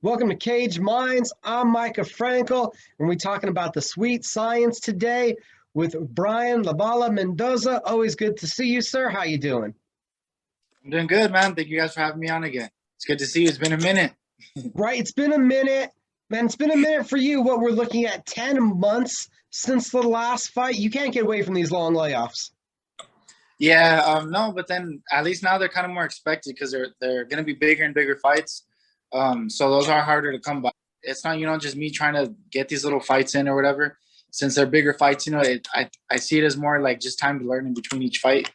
Welcome to Cage Minds. I'm Micah Frankel, and we're talking about the sweet science today with Brian Labala Mendoza. Always good to see you, sir. How you doing? I'm doing good, man. Thank you guys for having me on again. It's good to see you. It's been a minute. Right, it's been a minute. Man, it's been a minute for you. What we're looking at 10 months since the last fight. You can't get away from these long layoffs. Yeah, no, but then at least now they're kind of more expected because they're gonna be bigger and bigger fights. So those are harder to come by. It's not just me trying to get these little fights in or whatever. Since they're bigger fights, I see it as more like just time to learn in between each fight.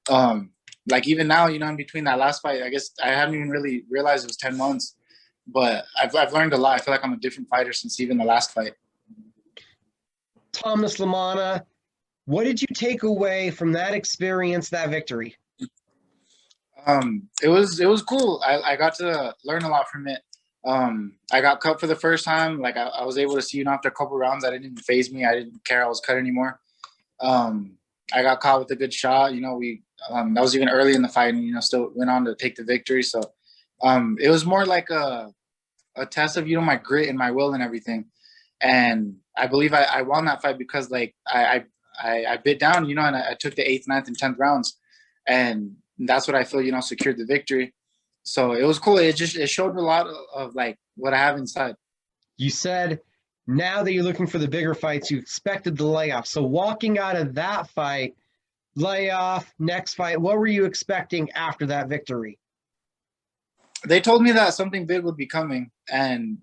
Like even now, in between that last fight, I guess I haven't even really realized it was 10 months, but I've learned a lot. I feel like I'm a different fighter since even the last fight. Thomas Lamana, what did you take away from that experience, that victory? It was cool. I got to learn a lot from it. I got cut for the first time. Like I was able to see, after a couple rounds, that it didn't phase me. I didn't care I was cut anymore. I got caught with a good shot. We that was even early in the fight, and still went on to take the victory. So, it was more like a test of my grit and my will and everything. And I believe I won that fight because like I bit down, and I took the eighth, ninth, and 10th rounds, and that's what I feel, secured the victory. So it was cool. It showed a lot of like what I have inside. You said now that you're looking for the bigger fights, you expected the layoff. So walking out of that fight, layoff, next fight, what were you expecting after that victory? They told me that something big would be coming, and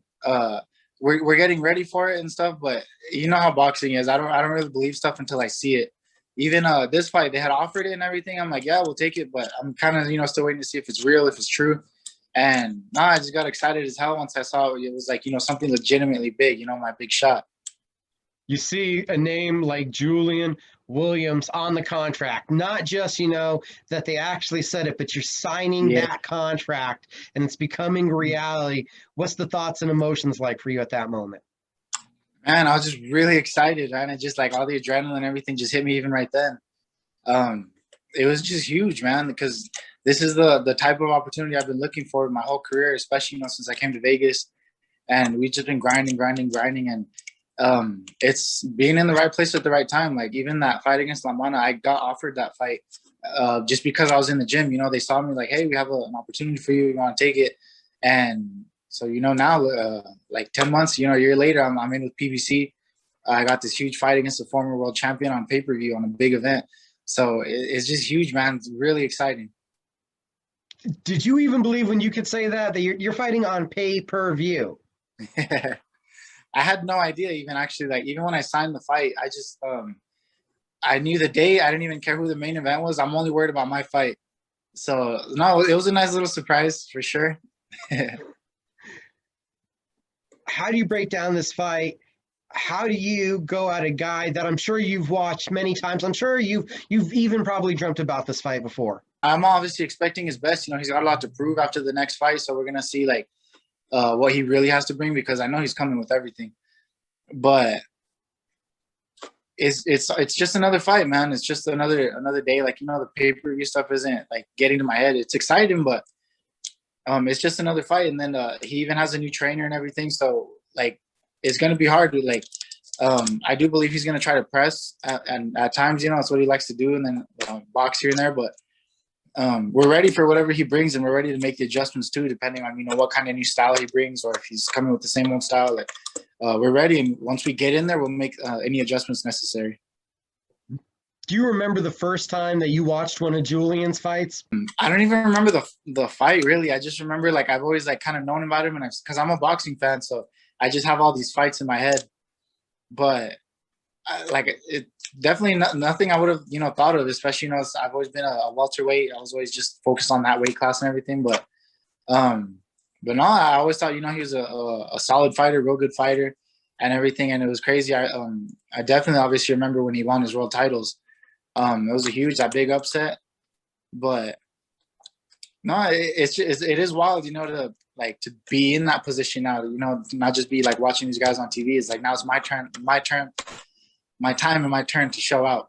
we're getting ready for it and stuff. But you know how boxing is. I don't really believe stuff until I see it. Even this fight, they had offered it and everything. I'm like, yeah, we'll take it, but I'm kind of still waiting to see if it's real, if it's true. And I just got excited as hell once I saw it. It was like something legitimately big. My big shot. You see a name like Julian Williams on the contract, not just, that they actually said it, but you're signing Yeah, that contract and it's becoming reality. What's the thoughts and emotions like for you at that moment? man, I was just really excited, man. It just like all the adrenaline and everything just hit me even right then. Um, it was just huge, man, because this is the type of opportunity I've been looking for my whole career, especially since I came to Vegas, and we've just been grinding, grinding, grinding, and it's being in the right place at the right time. Like even that fight against Lamana, I got offered that fight just because I was in the gym. They saw me like, hey, we have an opportunity for you. You want to take it? And so now, like 10 months, a year later, I'm in with PBC. I got this huge fight against a former world champion on pay-per-view on a big event. So it's just huge, man. It's really exciting. Did you even believe when you could say that you're fighting on pay-per-view? I had no idea even actually. Like even when I signed the fight, I just I knew the day. I didn't even care who the main event was. I'm only worried about my fight. So no, it was a nice little surprise for sure. How do you break down this fight? How do you go at a guy that I'm sure you've watched many times? I'm sure you've even probably dreamt about this fight before. I'm obviously expecting his best. He's got a lot to prove after the next fight, so we're gonna see like what he really has to bring because I know he's coming with everything. But it's just another fight, man. It's just another day. Like the pay-per-view stuff isn't like getting to my head. It's exciting, but it's just another fight. And then he even has a new trainer and everything, so like it's gonna be hard to like. I do believe he's gonna try to press, and at times, that's what he likes to do, and then box here and there. But we're ready for whatever he brings, and we're ready to make the adjustments too, depending on what kind of new style he brings, or if he's coming with the same old style. Like we're ready, and once we get in there, we'll make any adjustments necessary. Do you remember the first time that you watched one of Julian's fights? I don't even remember the fight really. I just remember like I've always like kind of known about him, and because I'm a boxing fan, so I just have all these fights in my head. But like it definitely nothing I would have thought of, especially I've always been a welterweight. I was always just focused on that weight class and everything. Um but no, I always thought he was a solid fighter, real good fighter, and everything. And it was crazy. I definitely obviously remember when he won his world titles. It was a huge, that big upset. But no, it is wild, to like to be in that position now. To not just be like watching these guys on TV. It's like now it's my turn, my time, and my turn to show out.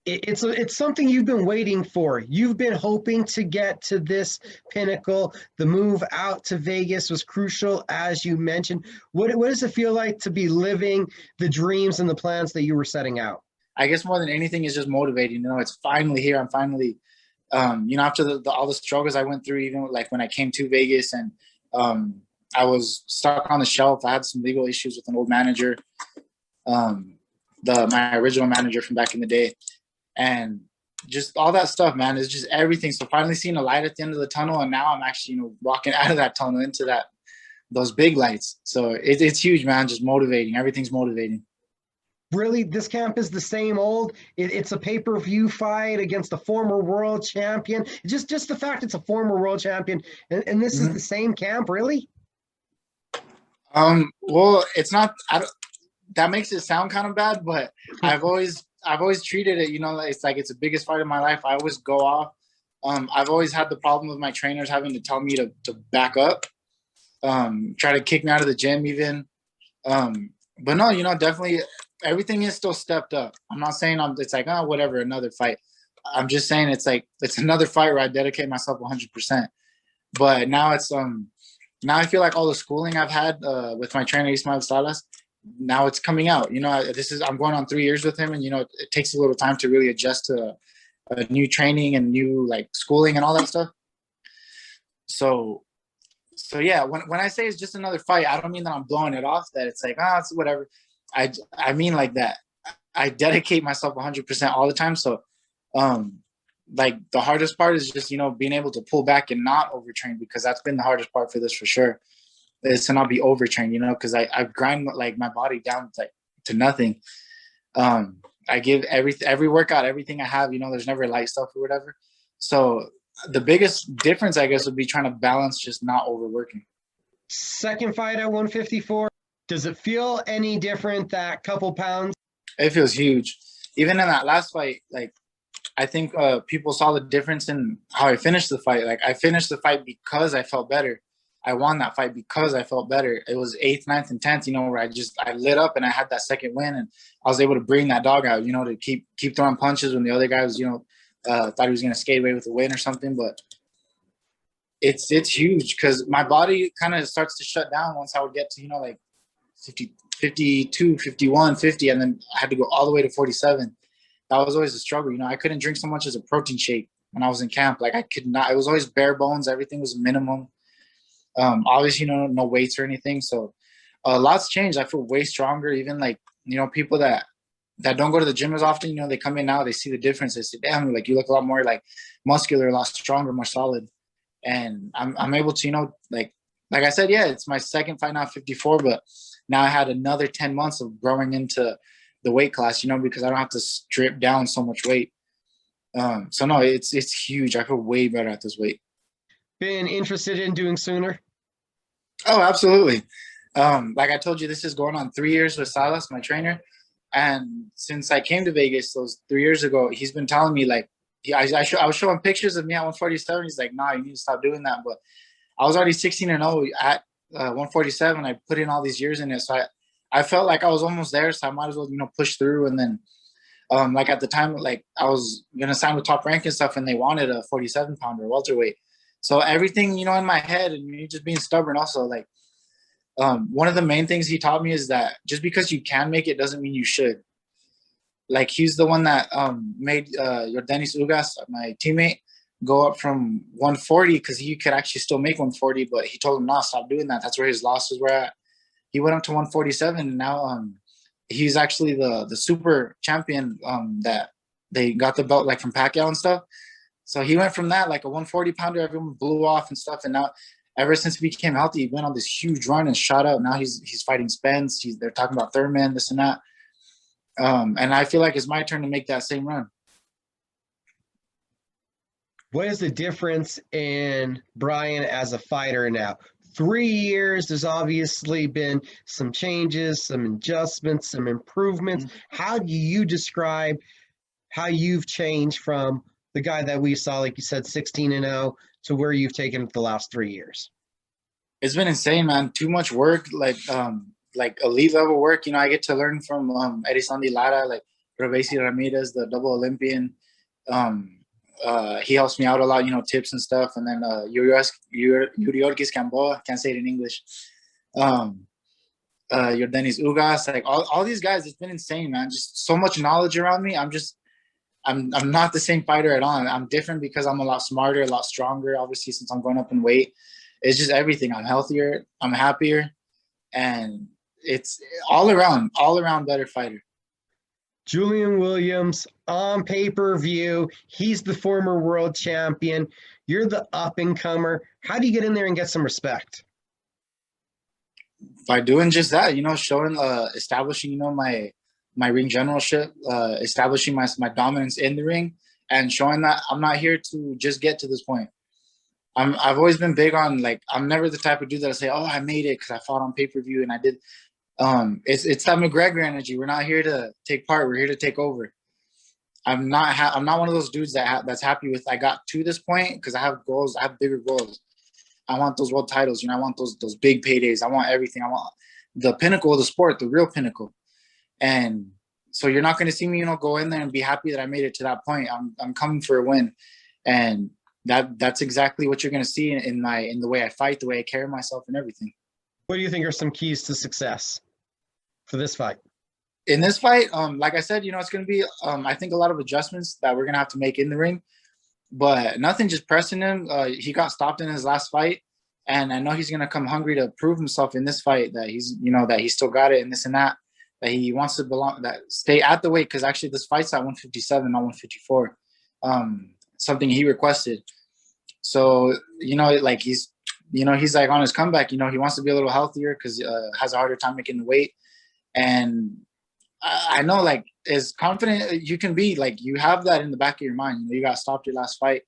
It's something you've been waiting for. You've been hoping to get to this pinnacle. The move out to Vegas was crucial, as you mentioned. What does it feel like to be living the dreams and the plans that you were setting out? I guess more than anything is just motivating. You know, it's finally here. I'm finally, you know, after all the struggles I went through, even like when I came to Vegas and um, I was stuck on the shelf. I had some legal issues with an old manager, um, my original manager from back in the day, and just all that stuff, man. It's just everything. So finally seeing a light at the end of the tunnel, and now I'm actually, you know, walking out of that tunnel into those big lights. So it's huge, man. Just motivating. Everything's motivating. Really, this camp is the same old. It's a pay-per-view fight against a former world champion. Just the fact it's a former world champion, and this is Mm-hmm. the same camp, really? Well, it's not. I don't, that makes it sound kind of bad, but I've always treated it. You know, it's like it's the biggest fight of my life. I always go off. I've always had the problem with my trainers having to tell me to back up, try to kick me out of the gym even. But no, you know, definitely everything is still stepped up. I'm not saying it's like, oh, whatever, another fight. I'm just saying it's like, it's another fight where I dedicate myself 100%. But now I feel like all the schooling I've had with my trainer, Ismail Salas, now it's coming out. You know, I'm going on 3 years with him, and, you know, it takes a little time to really adjust to a new training and new like schooling and all that stuff. So yeah, when I say it's just another fight, I don't mean that I'm blowing it off, that it's like, it's whatever. I mean like that. I dedicate myself 100% all the time. So, um, like the hardest part is just, you know, being able to pull back and not overtrain, because that's been the hardest part for this for sure, is to not be overtrained, you know, because I grind like my body down to nothing. I give every workout, everything I have, you know, there's never light stuff or whatever. So the biggest difference, I guess, would be trying to balance just not overworking. Second fight at 154. Does it feel any different that couple pounds? It feels huge. Even in that last fight, like I think people saw the difference in how I finished the fight. Like I finished the fight because I felt better. I won that fight because I felt better. It was eighth, ninth, and 10th, you know, where I lit up and I had that second win, and I was able to bring that dog out, you know, to keep throwing punches when the other guy was, you know, thought he was gonna skate away with a win or something. But it's huge because my body kind of starts to shut down once I would get to, you know, like 50, 52, 51, 50, and then I had to go all the way to 47. That was always a struggle. You know, I couldn't drink so much as a protein shake when I was in camp. Like I could not. It was always bare bones. Everything was minimum. Obviously, you know, no weights or anything. So lots changed. I feel way stronger. Even like, you know, people that don't go to the gym as often, you know, they come in now, they see the difference. They say, damn, like you look a lot more like muscular, a lot stronger, more solid. And I'm able to, you know, like I said, yeah, it's my second fight now, 54, but now I had another 10 months of growing into the weight class, you know, because I don't have to strip down so much weight. So no, it's huge. I feel way better at this weight. Been interested in doing sooner? Oh, absolutely. Like I told you, this is going on 3 years with Salas, my trainer. And since I came to Vegas those 3 years ago, he's been telling me like, I was showing pictures of me at 147. He's like, nah, you need to stop doing that. But I was already 16-0 at 147. I put in all these years in it. So I felt like I was almost there. So I might as well, you know, push through. And then, like at the time, like I was going to sign with Top Rank and stuff, and they wanted a 47 pounder welterweight. So everything, you know, in my head, and you're just being stubborn also, like, one of the main things he taught me is that just because you can make it doesn't mean you should. Like he's the one that made Yordenis Ugas, my teammate, go up from 140 because he could actually still make 140, but he told him, "No, stop doing that. That's where his losses were at." He went up to 147, and now he's actually the super champion that they got the belt like from Pacquiao and stuff. So he went from that like a 140 pounder, everyone blew off and stuff, and now ever since he became healthy, he went on this huge run and shot up. Now he's fighting Spence. They're talking about Thurman, this and that. And I feel like it's my turn to make that same run. What is the difference in Brian as a fighter now? 3 years, there's obviously been some changes, some adjustments, some improvements. How do you describe how you've changed from the guy that we saw, like you said, 16-0, to where you've taken it the last 3 years? It's been insane, man. Too much work, like elite level work. You know, I get to learn from Erisandi Lara, like Robesi Ramirez, the double Olympian. He helps me out a lot, tips and stuff. And then Yuriorkis Gamboa, can't say it in English. Yordanis Ugas, like all these guys, it's been insane, man. Just so much knowledge around me. I'm not the same fighter at all. I'm different because I'm a lot smarter, a lot stronger, obviously, since I'm going up in weight. It's just everything. I'm healthier, I'm happier, and it's all around better fighter. Julian Williams on pay-per-view. He's the former world champion. You're the up-and-comer. How do you get in there and get some respect? By doing just that, showing, establishing, my ring generalship, establishing my dominance in the ring, and showing that I'm not here to just get to this point. I've always been big on, like, I'm never the type of dude that'll say, oh, I made it because I fought on pay-per-view and I did. It's that McGregor energy. We're not here to take part. We're here to take over. I'm not one of those dudes that's happy with I got to this point because I have goals. I have bigger goals. I want those world titles. I want those big paydays. I want everything. I want the pinnacle of the sport, the real pinnacle. And so you're not going to see me, go in there and be happy that I made it to that point. I'm coming for a win, and that's exactly what you're going to see in the way I fight, the way I carry myself, and everything. What do you think are some keys to success for this fight? In this fight, like I said, it's going to be, I think, a lot of adjustments that we're going to have to make in the ring, but nothing just pressing him. He got stopped in his last fight, and I know he's going to come hungry to prove himself in this fight, that he's, that he still got it and this and that he wants to stay at the weight, because actually this fight's at 157, not 154, something he requested. So, like he's like on his comeback, he wants to be a little healthier because has a harder time making the weight. And I know, like, as confident you can be, like, you have that in the back of your mind. You got stopped your last fight.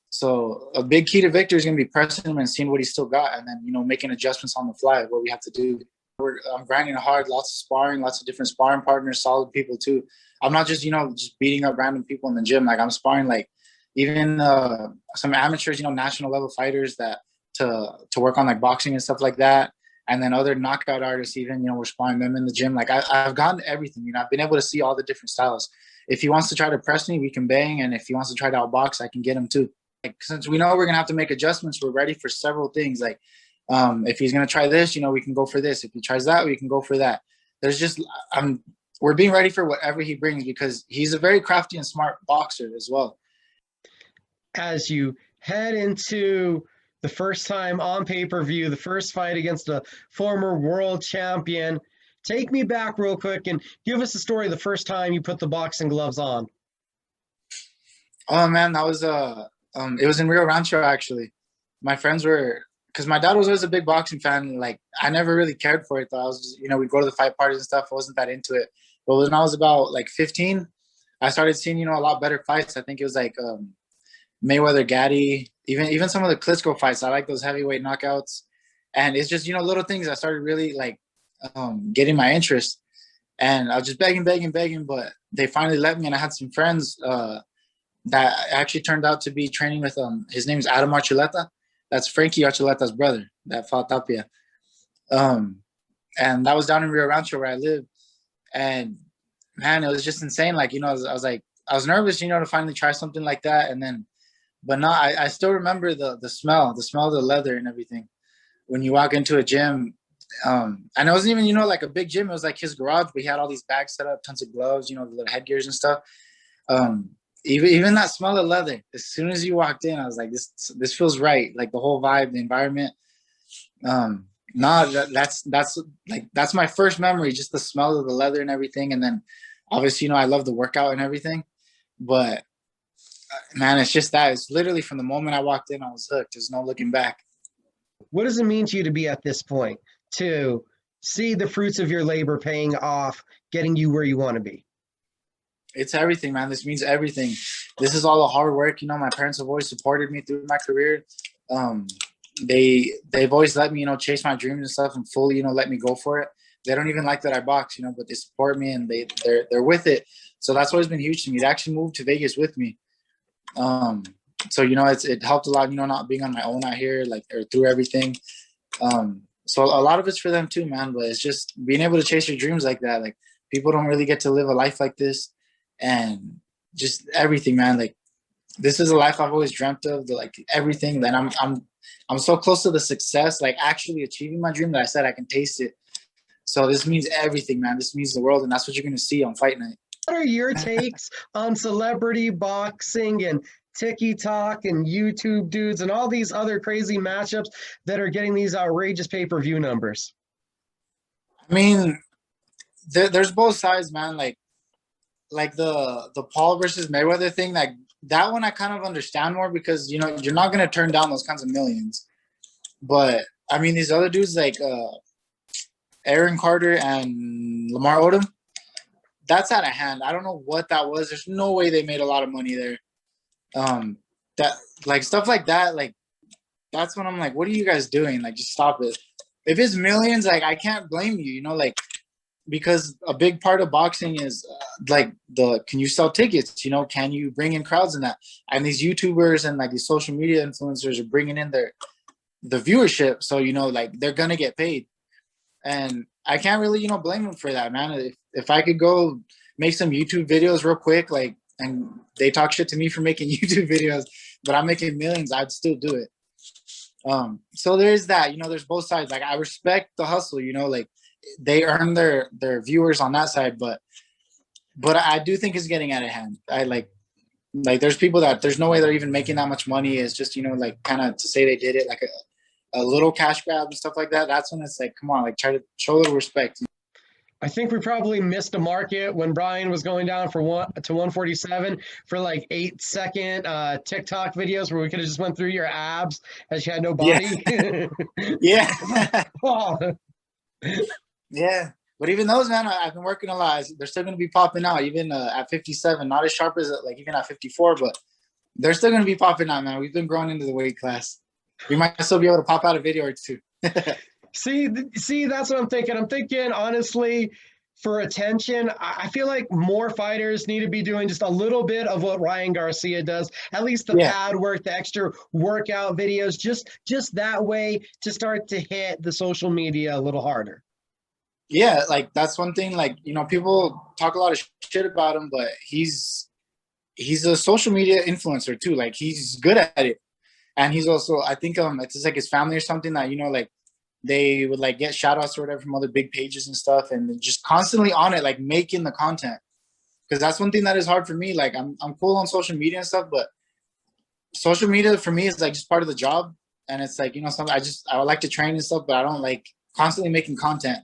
So a big key to victory is going to be pressing him and seeing what he's still got, and then, making adjustments on the fly, what we have to do. I'm grinding hard, lots of sparring, lots of different sparring partners, solid people too. I'm not just, just beating up random people in the gym. Like, I'm sparring, like, even some amateurs, national level fighters that to work on, like, boxing and stuff like that. And then other knockout artists, even, we're sparring them in the gym. Like, I've gotten everything, I've been able to see all the different styles. If he wants to try to press me, we can bang. And if he wants to try to outbox, I can get him too. Like, since we know we're going to have to make adjustments, we're ready for several things. Like, if he's going to try this, we can go for this. If he tries that, we can go for that. There's just, we're being ready for whatever he brings, because he's a very crafty and smart boxer as well. As you head into the first time on pay-per-view, the first fight against a former world champion, take me back real quick and give us a story the first time you put the boxing gloves on. Oh man, that was it was in Rio Rancho, actually. My friends were, because my dad was always a big boxing fan. Like, I never really cared for it though. I was just, we'd go to the fight parties and stuff. I wasn't that into it. But when I was about like 15, I started seeing, a lot better fights. I think it was like Mayweather, Gaddy, even some of the Klitschko fights. I like those heavyweight knockouts. And it's just, little things that started really, like, getting my interest. And I was just begging, but they finally let me. And I had some friends that actually turned out to be training with his name's Adam Archuleta. That's Frankie Archuleta's brother that fought Tapia. And that was down in Rio Rancho where I live. And man, it was just insane. Like, I was nervous, to finally try something like that. And then, but no, I still remember the smell of the leather and everything. When you walk into a gym, and it wasn't even, like a big gym. It was like his garage, but he had all these bags set up, tons of gloves, the little headgears and stuff. Even that smell of leather, as soon as you walked in, I was like, this feels right. Like, the whole vibe, the environment. That's my first memory, just the smell of the leather and everything. And then obviously, I love the workout and everything, but man, it's just that. It's literally from the moment I walked in, I was hooked. There's no looking back. What does it mean to you to be at this point, to see the fruits of your labor paying off, getting you where you want to be? It's everything, man. This means everything. This is all the hard work. My parents have always supported me through my career. They've always let me, chase my dreams and stuff, and fully, let me go for it. They don't even like that I box, but they support me, and they're with it. So that's always been huge to me. They actually moved to Vegas with me. So, it helped a lot, not being on my own out here, like, or through everything. So a lot of it's for them too, man. But it's just being able to chase your dreams like that. Like, people don't really get to live a life like this. and just everything, man. Like this is a life I've always dreamt of. Like everything that I'm so close to the success, like actually achieving my dream, that I said I can taste it. So this means everything, man. This means the world, and that's what you're gonna see on fight night. What are your takes on celebrity boxing and TikTok and YouTube dudes and all these other crazy matchups that are getting these outrageous pay-per-view numbers? I mean, there's both sides, man. Like the Paul versus Mayweather thing, like that one I kind of understand more, because you know you're not gonna turn down those kinds of millions. But I mean, these other dudes like Aaron Carter and Lamar Odom, that's out of hand. I don't know what that was. There's no way they made a lot of money there. That like stuff like that, like that's when I'm like, what are you guys doing? Like, just stop it. If it's millions, like I can't blame you, you know, like because a big part of boxing is like can you sell tickets? You know, can you bring in crowds in that? And these YouTubers and like these social media influencers are bringing in the viewership, so you know, like they're gonna get paid. And I can't really, you know, blame them for that, man. If I could go make some YouTube videos real quick, like, and they talk shit to me for making YouTube videos, but I'm making millions, I'd still do it. So there's that, you know, there's both sides. Like I respect the hustle, you know, like they earn their viewers on that side, but I do think it's getting out of hand. I like there's people that there's no way they're even making that much money. It's just, you know, like kind of to say they did it like a little cash grab and stuff like that. That's when it's like, come on, like try to show a little respect. I think we probably missed a market when Brian was going down to 147 for like 8-second TikTok videos where we could have just went through your abs as you had no body. Yeah. Yeah. Oh. Yeah. But even those, man, I've been working a lot. They're still going to be popping out, even at 57. Not as sharp as like even at 54, but they're still going to be popping out, man. We've been growing into the weight class. We might still be able to pop out a video or two. See, that's what I'm thinking. I'm thinking, honestly, for attention, I feel like more fighters need to be doing just a little bit of what Ryan Garcia does, at least the pad work, the extra workout videos, just that way to start to hit the social media a little harder. Yeah, like that's one thing, like, you know, people talk a lot of shit about him, but he's a social media influencer too. Like he's good at it. And he's also, I think it's just like his family or something that, you know, like they would like get shout outs or whatever from other big pages and stuff, and just constantly on it, like making the content. Because that's one thing that is hard for me. Like I'm cool on social media and stuff, but social media for me is like just part of the job. And it's like, you know, something I would like to train and stuff, but I don't like constantly making content.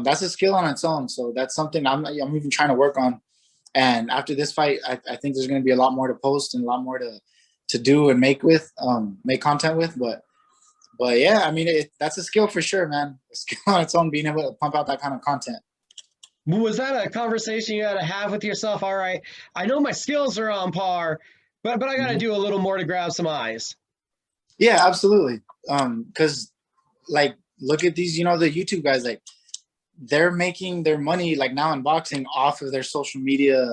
That's a skill on its own. So that's something I'm even trying to work on. And after this fight, I think there's going to be a lot more to post and a lot more to do and make content with. But yeah, I mean, that's a skill for sure, man. A skill on its own, being able to pump out that kind of content. Was that a conversation you had to have with yourself? All right, I know my skills are on par, but I got to do a little more to grab some eyes. Yeah, absolutely. Because like, look at these, you know, the YouTube guys, like they're making their money like now in boxing off of their social media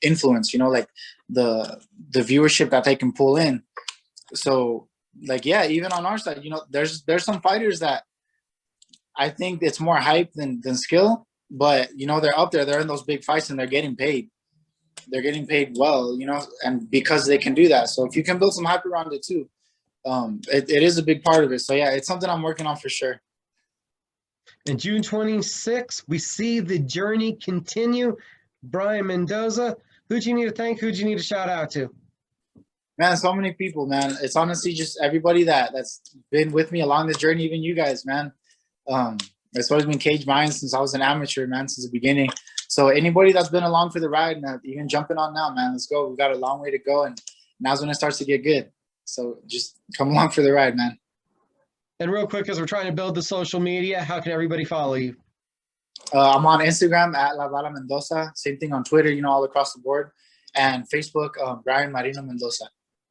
influence, you know, like the viewership that they can pull in. So like, yeah, even on our side, you know, there's some fighters that I think it's more hype than skill, but you know, they're up there, they're in those big fights and they're getting paid well, you know, and because they can do that. So if you can build some hype around it too, it is a big part of it. So yeah, it's something I'm working on for sure. And June 26th, we see the journey continue. Brian Mendoza, who'd you need to thank? Who'd you need to shout out to? Man, so many people, man. It's honestly just everybody that's been with me along this journey, even you guys, man. It's always been Cage Minds since I was an amateur, man, since the beginning. So anybody that's been along for the ride, even jumping on now, man, let's go. We've got a long way to go, and now's when it starts to get good. So just come along for the ride, man. And real quick, as we're trying to build the social media, how can everybody follow you? I'm on Instagram at La Bala Mendoza. Same thing on Twitter, you know, all across the board. And Facebook, Brian Marino Mendoza.